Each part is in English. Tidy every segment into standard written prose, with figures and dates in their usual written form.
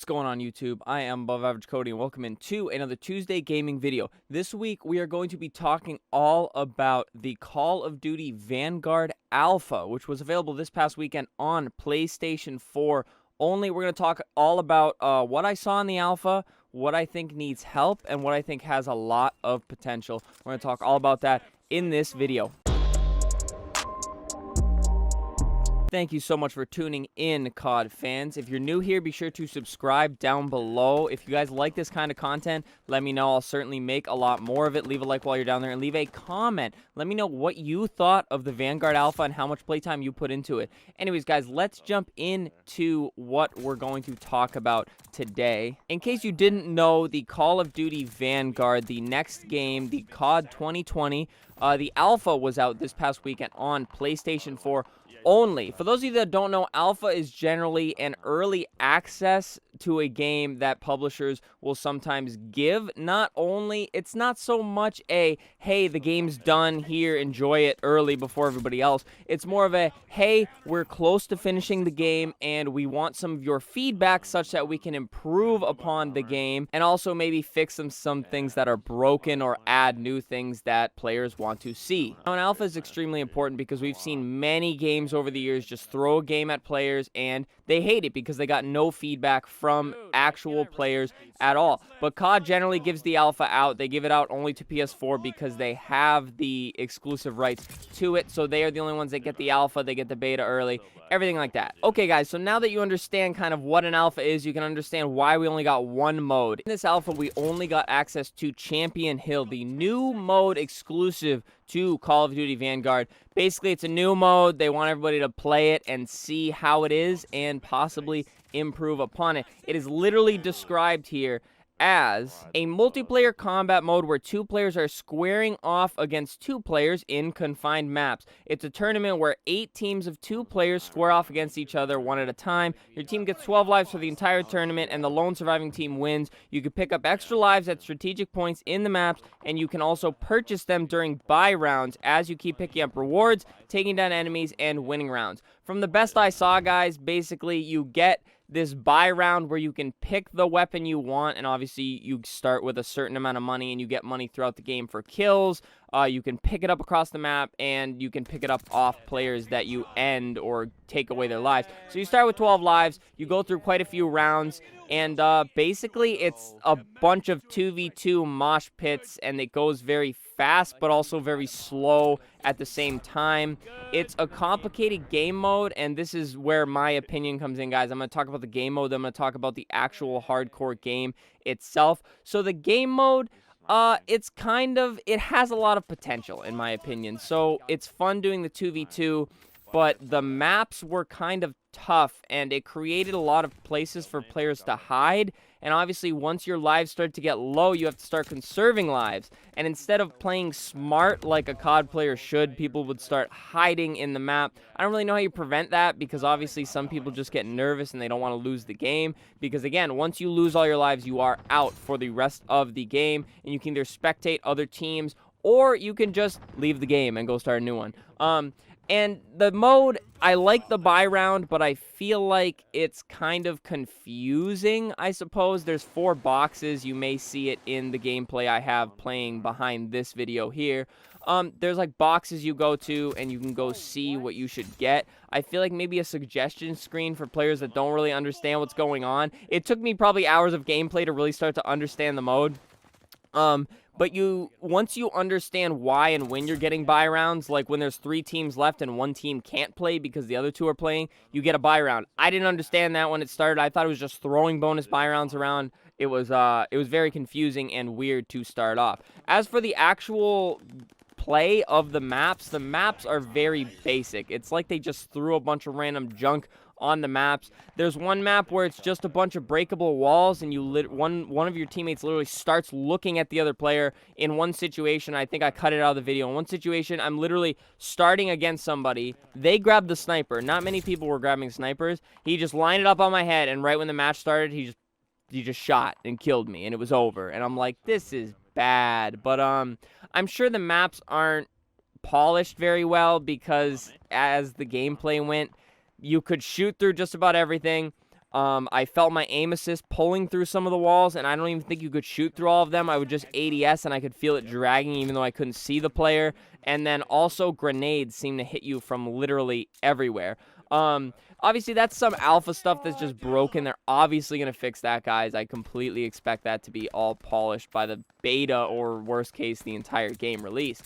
What's going on YouTube? I am Above Average Cody and welcome into another Tuesday gaming video. This week we are going to be talking all about the Call of Duty Vanguard Alpha, which was available this past weekend on PlayStation 4 only. We're going to talk all about what I saw in the alpha, what I think needs help, and what I think has a lot of potential. We're going to talk all about that in this video. Thank you so much for tuning in, COD fans. If you're new here, be sure to subscribe down below. If you guys like this kind of content, let me know. I'll certainly make a lot more of it. Leave a like while you're down there and leave a comment. Let me know what you thought of the Vanguard Alpha and how much playtime you put into it. Anyways, guys, let's jump into what we're going to talk about today. In case you didn't know, the Call of Duty Vanguard, the next game, the COD 2020, the Alpha was out this past weekend on PlayStation 4 only. For those of you that don't know, alpha is generally an early access to a game that publishers will sometimes give. It's not so much a, hey, the game's done here, enjoy it early before everybody else. It's more of a, hey, we're close to finishing the game and we want some of your feedback such that we can improve upon the game and also maybe fix some things that are broken or add new things that players want to see. Now, an alpha is extremely important because we've seen many games over the years just throw a game at players and they hate it because they got no feedback from actual players at all. But COD generally gives the alpha out. They give it out only to PS4 because they have the exclusive rights to it. So they are the only ones that get the alpha. They get the beta early, everything like that. Okay, guys, so now that you understand kind of what an alpha is, you can understand why we only got one mode. In this alpha, we only got access to Champion Hill, the new mode exclusive to Call of Duty Vanguard. Basically, it's a new mode. They want everybody to play it and see how it is and possibly improve upon it. It is literally described here as a multiplayer combat mode where two players are squaring off against two players in confined maps. It's a tournament where 8 teams of 2 players square off against each other one at a time. Your team gets 12 lives for the entire tournament, and the lone surviving team wins. You can pick up extra lives at strategic points in the maps, and you can also purchase them during buy rounds as you keep picking up rewards, taking down enemies, and winning rounds. From the best I saw, guys, basically you get this buy round where you can pick the weapon you want, and obviously you start with a certain amount of money and you get money throughout the game for kills. You can pick it up across the map and you can pick it up off players that you end or take away their lives. So you start with 12 lives, you go through quite a few rounds, and basically it's a bunch of 2v2 mosh pits, and it goes very fast but also very slow at the same time. It's a complicated game mode, and this is where my opinion comes in, guys. I'm going to talk about the game mode, then I'm going to talk about the actual hardcore game itself. So the game mode, it has a lot of potential in my opinion. So it's fun doing the 2v2, but the maps were kind of tough and it created a lot of places for players to hide. And obviously once your lives start to get low, you have to start conserving lives. And instead of playing smart like a COD player should, people would start hiding in the map. I don't really know how you prevent that because obviously some people just get nervous and they don't want to lose the game. Because again, once you lose all your lives, you are out for the rest of the game. And you can either spectate other teams or you can just leave the game and go start a new one. And the mode, I like the buy round, but I feel like it's kind of confusing, I suppose. There's 4 boxes. You may see it in the gameplay I have playing behind this video here. There's like boxes you go to and you can go see what you should get. I feel like maybe a suggestion screen for players that don't really understand what's going on. It took me probably hours of gameplay to really start to understand the mode. But once you understand why and when you're getting buy rounds, like when there's 3 teams left and 1 team can't play because the other 2 are playing, you get a buy round. I didn't understand that when it started. I thought it was just throwing bonus buy rounds around. It was very confusing and weird to start off. As for the actual play of the maps are very basic. It's like they just threw a bunch of random junk on the maps. There's one map where it's just a bunch of breakable walls, and one of your teammates literally starts looking at the other player. In one situation, I think I cut it out of the video. In one situation, I'm literally starting against somebody. They grabbed the sniper. Not many people were grabbing snipers. He just lined it up on my head, and right when the match started, he just shot and killed me, and it was over. And I'm like, this is bad. But I'm sure the maps aren't polished very well because as the gameplay went, you could shoot through just about everything. I felt my aim assist pulling through some of the walls, and I don't even think you could shoot through all of them. I would just ADS, and I could feel it dragging even though I couldn't see the player. And then also grenades seem to hit you from literally everywhere. Obviously, that's some alpha stuff that's just broken. They're obviously going to fix that, guys. I completely expect that to be all polished by the beta or, worst case, the entire game release.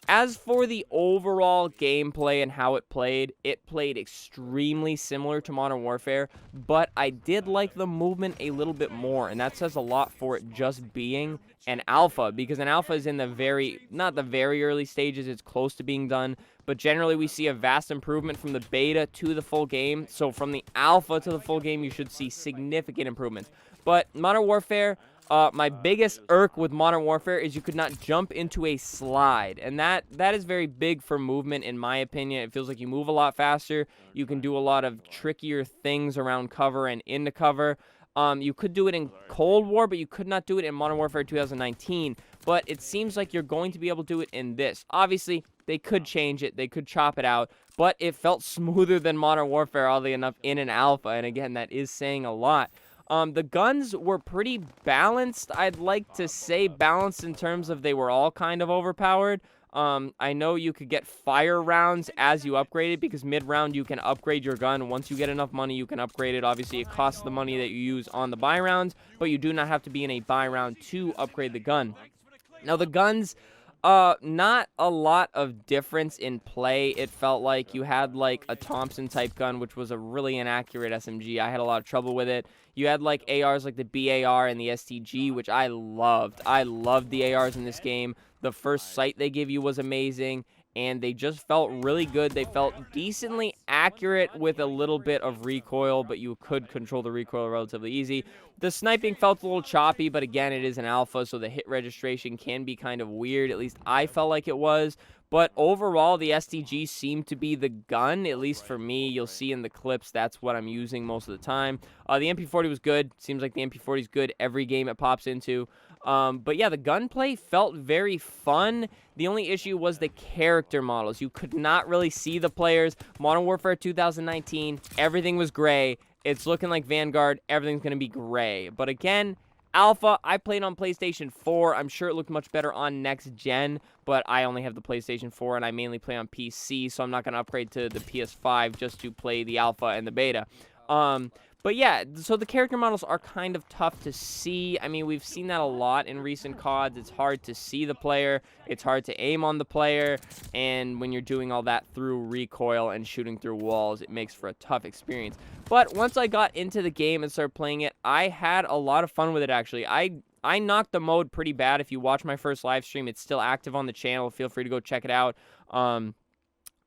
As for the overall gameplay and how it played extremely similar to Modern Warfare, but I did like the movement a little bit more, and that says a lot for it just being an alpha, because an alpha is in the not the very early stages, it's close to being done, but generally we see a vast improvement from the beta to the full game. So from the alpha to the full game, you should see significant improvements. But Modern Warfare, my biggest irk with Modern Warfare is you could not jump into a slide, and that is very big for movement in my opinion. It feels like you move a lot faster, you can do a lot of trickier things around cover and into cover. You could do it in Cold War, but you could not do it in Modern Warfare 2019, but it seems like you're going to be able to do it in this. Obviously, they could change it, they could chop it out, but it felt smoother than Modern Warfare, oddly enough, in an alpha, and again, that is saying a lot. The guns were pretty balanced. I'd like to say balanced in terms of they were all kind of overpowered. I know you could get fire rounds as you upgrade it, because mid-round you can upgrade your gun. Once you get enough money, you can upgrade it. Obviously, it costs the money that you use on the buy rounds, but you do not have to be in a buy round to upgrade the gun. Now, the guns, not a lot of difference in play. It felt like you had, like, a Thompson-type gun, which was a really inaccurate SMG. I had a lot of trouble with it. You had, like, ARs like the BAR and the STG, which I loved. I loved the ARs in this game. The first sight they give you was amazing, and they just felt really good. They felt decently accurate with a little bit of recoil, but you could control the recoil relatively easy. The sniping felt a little choppy, but again, it is an alpha, so the hit registration can be kind of weird. At least I felt like it was. But overall, the STG seemed to be the gun, at least for me. You'll see in the clips, that's what I'm using most of the time. The MP40 was good. Seems like the MP40 is good every game it pops into. But yeah, the gunplay felt very fun. The only issue was the character models. You could not really see the players. Modern Warfare 2019, everything was gray. It's looking like Vanguard, everything's going to be gray. But again, Alpha, I played on PlayStation 4. I'm sure it looked much better on next gen, but I only have the PlayStation 4, and I mainly play on PC, so I'm not going to upgrade to the PS5 just to play the Alpha and the Beta. But yeah, so the character models are kind of tough to see. I mean, we've seen that a lot in recent CODs. It's hard to see the player. It's hard to aim on the player. And when you're doing all that through recoil and shooting through walls, it makes for a tough experience. But once I got into the game and started playing it, I had a lot of fun with it, actually. I knocked the mode pretty bad. If you watch my first live stream, it's still active on the channel. Feel free to go check it out.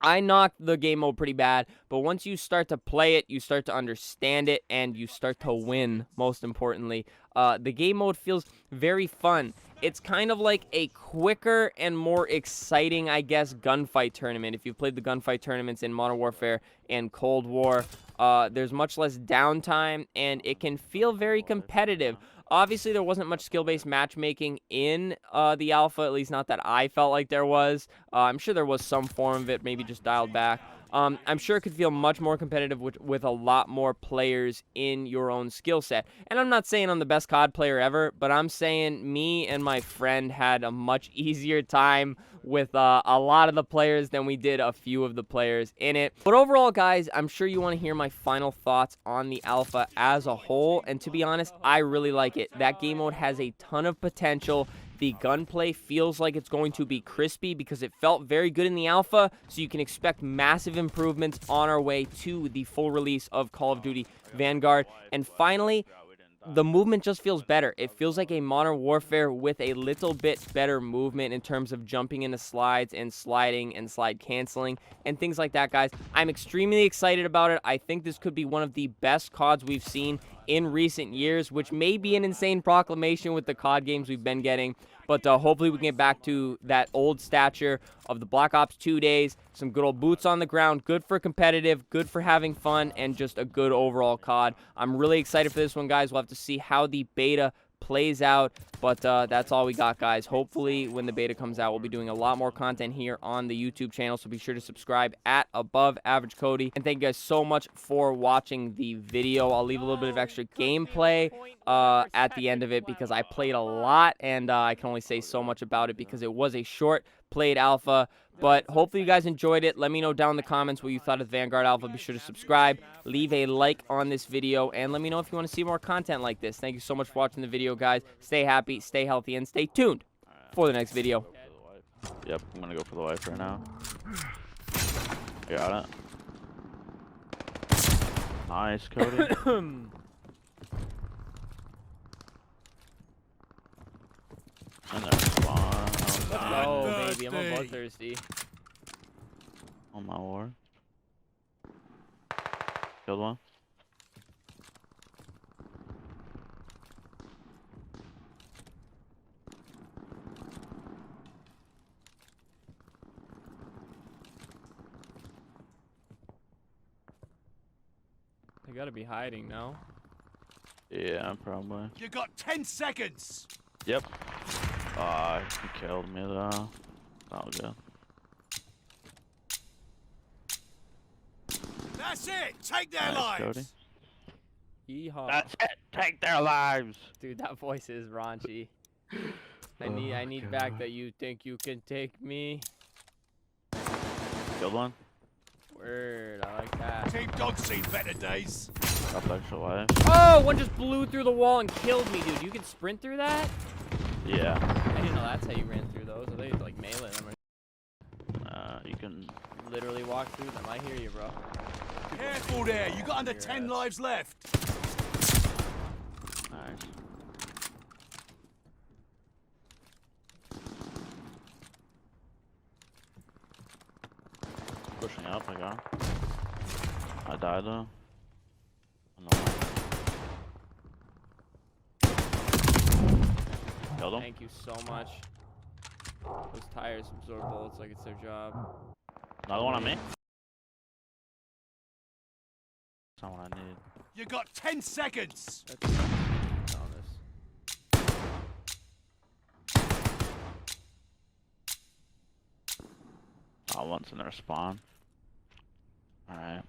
I knocked the game mode pretty bad, but once you start to play it, you start to understand it, and you start to win, most importantly. The game mode feels very fun. It's kind of like a quicker and more exciting, I guess, gunfight tournament. If you've played the gunfight tournaments in Modern Warfare and Cold War, there's much less downtime, and it can feel very competitive. Obviously, there wasn't much skill-based matchmaking in the alpha, at least not that I felt like there was. I'm sure there was some form of it, maybe just dialed back. I'm sure it could feel much more competitive with a lot more players in your own skill set. And I'm not saying I'm the best COD player ever, but I'm saying me and my friend had a much easier time with a lot of the players than we did a few of the players in it. But overall, guys, I'm sure you want to hear my final thoughts on the alpha as a whole. And to be honest, I really like it. That game mode has a ton of potential. The gunplay feels like it's going to be crispy because it felt very good in the alpha, so you can expect massive improvements on our way to the full release of Call of Duty Vanguard. And finally, the movement just feels better. It feels like a Modern Warfare with a little bit better movement in terms of jumping into slides and sliding and slide canceling and things like that, guys. I'm extremely excited about it. I think this could be one of the best CODs we've seen in recent years, which may be an insane proclamation with the COD games we've been getting, but hopefully we can get back to that old stature of the Black Ops 2 days, some good old boots on the ground, good for competitive, good for having fun, and just a good overall COD. I'm really excited for this one, guys. We'll have to see how the beta plays out. But that's all we got, guys. Hopefully, when the beta comes out, we'll be doing a lot more content here on the YouTube channel. So be sure to subscribe at Above Average Cody. And thank you guys so much for watching the video. I'll leave a little bit of extra gameplay at the end of it because I played a lot, and I can only say so much about it because it was a short played alpha. But hopefully you guys enjoyed it. Let me know down in the comments what you thought of Vanguard Alpha. Be sure to subscribe, leave a like on this video, and let me know if you want to see more content like this. Thank you so much for watching the video, guys. Stay happy, stay healthy, and stay tuned for the next video. Yep, I'm gonna go for the wife right now. Got it. Nice, Cody. And there's spawn. Oh, baby, I'm a bloodthirsty. On my war. Killed one. They gotta be hiding now. Yeah, probably. You got 10 seconds. Yep. He killed me though. Not good. That's it. Take their Nice, lives. Cody. Yeehaw. That's it. Take their lives. Dude, that voice is raunchy. I need back that you think you can take me. Killed one. Word, I like that. Team Dog's seen better days. Got the extra life. Oh, one just blew through the wall and killed me, dude. You can sprint through that? Yeah. I didn't know that's how you ran through those. I thought you like melee them. You can. Literally walk through them. I hear you, bro. Careful there. You got under 10 lives left. Nice. Pushing up, I got him. I died though. Killed him. Thank you so much. Those tires absorb bullets like it's their job. Another one on me. That's not what I need. You got 10 seconds. That's on this. Oh, one's in their spawn. Alright.